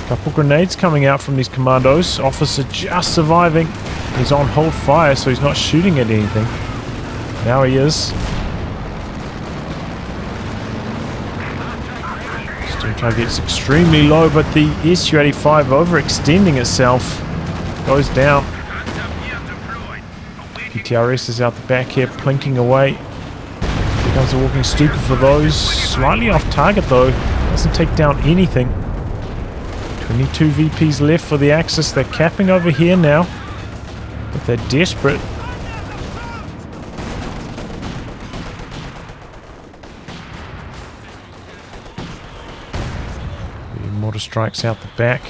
Couple grenades coming out from these commandos. Officer just surviving. He's on hold fire, so he's not shooting at anything. Now he is. Sturm Tiger gets extremely low, but the Su-85 overextending itself goes down. PTRS is out the back here, plinking away. Here comes the walking Stuka for those. Slightly off target though. Doesn't take down anything. 22 VPs left for the Axis. They're capping over here now, but they're desperate. Mortar strikes out the back.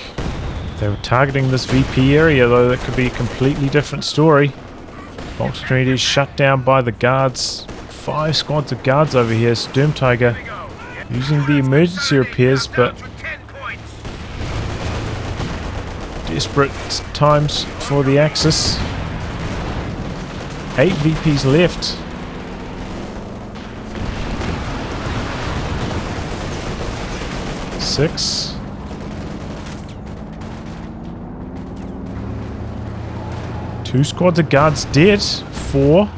They were targeting this VP area though. That could be a completely different story. Box grenadiers shut down by the guards. 5 squads of guards over here. Sturm Tiger using the emergency repairs, but desperate times for the Axis. 8 VPs left. Six. Two squads of guards dead. 4.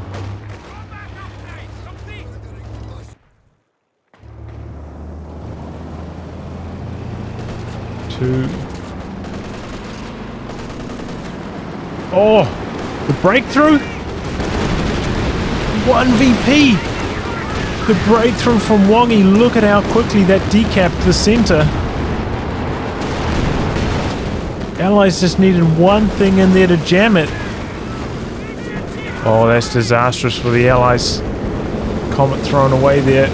Two. Oh, the breakthrough. 1 VP. The breakthrough from Wongi. Look at how quickly that decapped the center. Allies just needed one thing in there to jam it. Oh, that's disastrous for the Allies. Comet thrown away there.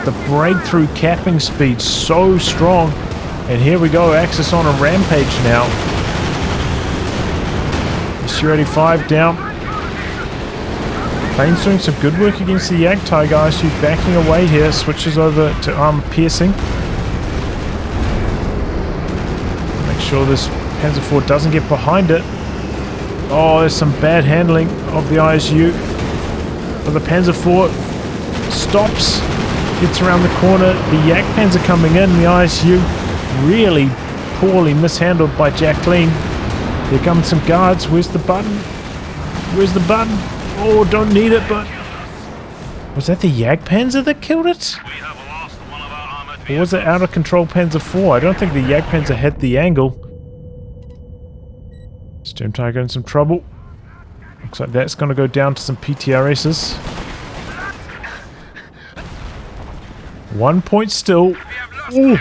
The breakthrough capping speed so strong. And here we go, Axis on a rampage now. Su-85 down. Plane's doing some good work against the Jagdtiger. ISU backing away here. Switches over to armor piercing. Make sure this Panzer IV doesn't get behind it. Oh, there's some bad handling of the ISU. But the Panzer IV stops. Gets around the corner. The Jagdpanzer coming in. The ISU really poorly mishandled by jacklean. Here come some guards. Where's the button? Where's the button? Oh, don't need it, but... Was that the Jagdpanzer that killed it? Or was it out of control Panzer IV? I don't think the Jagdpanzer had the angle. Sturm Tiger in some trouble. Looks like that's going to go down to some PTRSs. 1 point still. Ooh.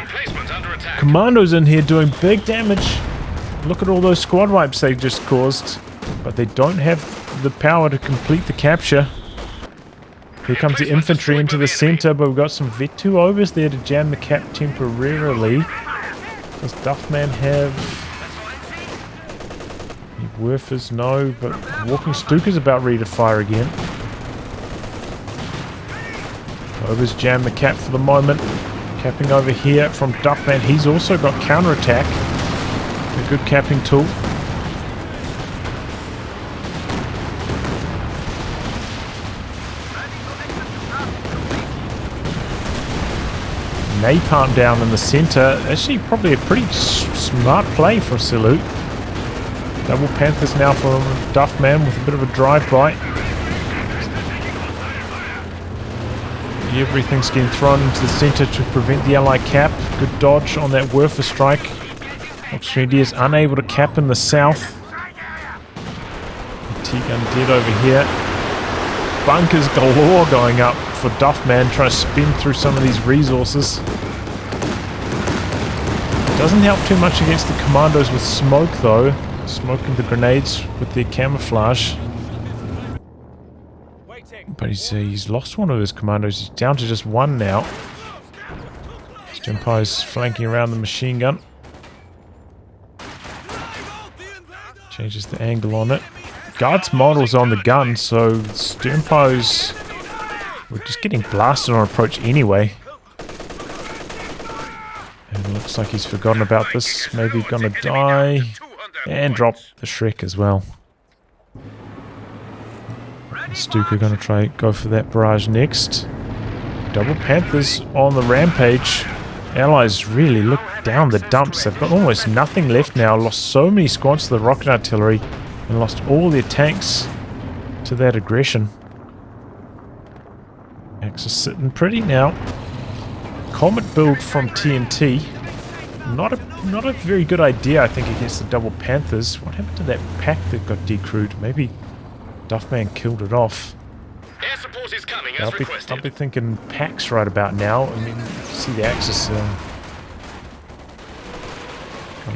Commandos in here doing big damage. Look at all those squad wipes they just caused. But they don't have the power to complete the capture. Here comes the infantry into the center, but we've got some V2 overs there to jam the cap temporarily. Does Duffman have any Werfers? No, but Walking Stuka's about ready to fire again. Overs jam the cap for the moment. Capping over here from Duffman. He's also got counterattack. A good capping tool. Napalm down in the center. Actually, probably a pretty smart play from sillu. Double Panthers now from Duffman with a bit of a drive-by. Everything's getting thrown into the center to prevent the ally cap. Good dodge on that Werfer strike. Opportunity is unable to cap in the south. T-gun dead over here. Bunkers galore going up for Duffman, trying to spin through some of these resources. Doesn't help too much against the commandos with smoke though. Smoking the grenades with their camouflage. But he's lost one of his commandos. He's down to just one now. Stempire's flanking around the machine gun. Changes the angle on it. Guard's model's on the gun, so Stempire's... We're just getting blasted on approach anyway. And it looks like he's forgotten about this. Maybe gonna die. And drop the Shrek as well. Stuka gonna try go for that barrage next. Double Panthers on the rampage. Allies really look down the dumps. They've got almost nothing left now. Lost so many squads to the rocket artillery and lost all their tanks to that aggression. Axis sitting pretty now. Comet build from TNT. Not a very good idea, I think, against the Double Panthers. What happened to that pack that got decrewed? Maybe Duffman killed it off. Air support is coming as requested. I'll be thinking packs right about now. I mean, see the Axis. Got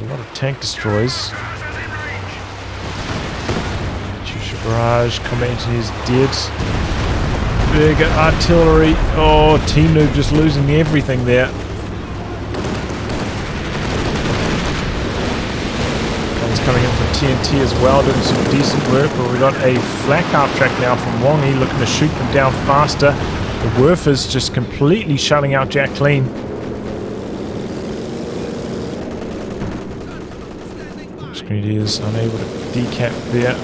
a lot of tank destroyers. Chusha Barrage, Combat Engineers dead. Big artillery. Oh, T.noob just losing everything there. Coming in from TNT as well, doing some decent work, but we got a flak half track now from Wongi, looking to shoot them down faster. The Werfers just completely shutting out jacklean. Grenadiers unable to decap there.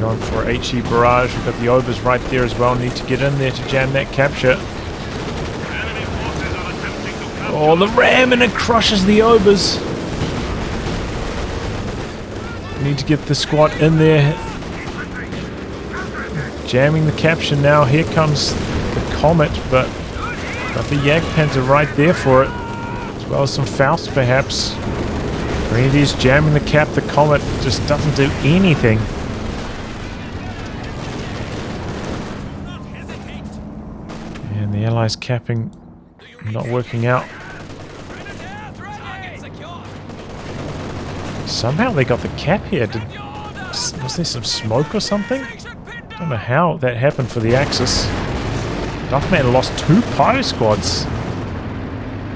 Going for HE barrage. We've got the overs right there as well. Need to get in there to jam that capture. Oh, the ram, and it crushes the overs. Need to get the squad in there. Jamming the capture now. Here comes the Comet, but got the Jagdpanzer right there for it. As well as some Faust, perhaps. Grenadiers jamming the cap. The Comet just doesn't do anything. And the Allies capping, not working out. Somehow they got the cap here. Was there some smoke or something? Don't know how that happened for the Axis. Duffman lost 2 Pyro squads.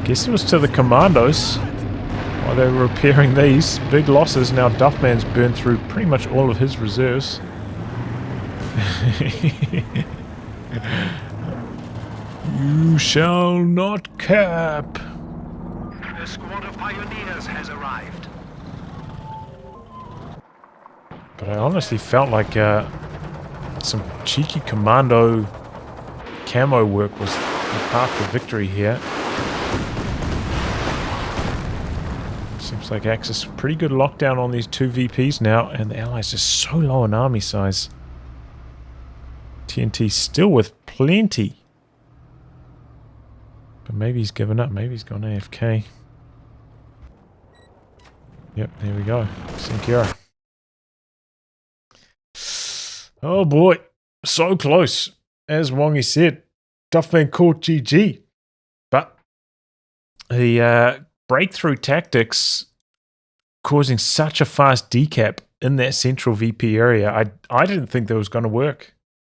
Guess it was to the commandos while they were repairing these. Big losses. Now Duffman's burned through pretty much all of his reserves. You shall not cap. The squad of pioneers has arrived. But I honestly felt like some cheeky commando camo work was the path to victory here. Seems like Axis pretty good lockdown on these 2 VPs now, and the Allies are so low in army size. TNT still with plenty. But maybe he's given up. Maybe he's gone AFK. Yep, there we go. Sinkira. Oh boy. So close. As Wongi said, Duffman caught GG. But the breakthrough tactics causing such a fast decap in that central VP area. I didn't think that was going to work.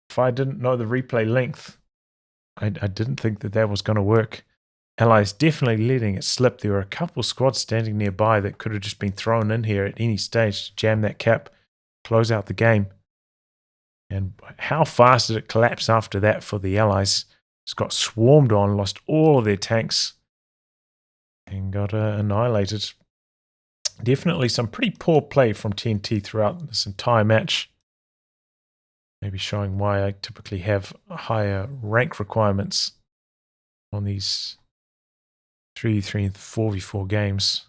If I didn't know the replay length, I didn't think that was going to work. Allies definitely letting it slip. There were a couple squads standing nearby that could have just been thrown in here at any stage to jam that cap, close out the game. And how fast did it collapse after that for the Allies? Just got swarmed on, lost all of their tanks, and got annihilated. Definitely some pretty poor play from TNT throughout this entire match. Maybe showing why I typically have higher rank requirements on these 3v3 and 4v4 games.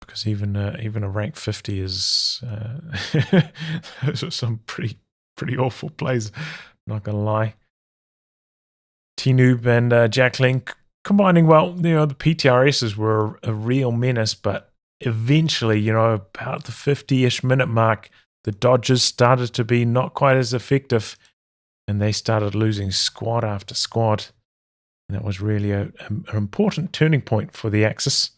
Because even a rank 50 is those are some pretty awful plays. Not gonna lie. T.noob and jacklean combining well. The PTRSs were a real menace, but eventually, about the 50-ish minute mark, the dodges started to be not quite as effective, and they started losing squad after squad. And that was really an important turning point for the Axis.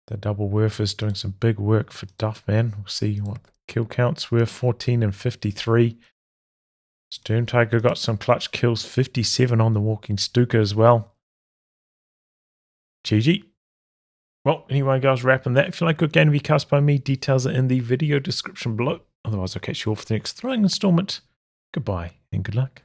The double Werfers doing some big work for Duffman. We'll see what the kill counts were, 14 and 53. Stern Tiger got some clutch kills, 57 on the Walking Stuka as well. GG. Well, anyway, guys, wrapping that. If you like good game to be cast by me, details are in the video description below. Otherwise, I'll catch you all for the next thrilling installment. Goodbye and good luck.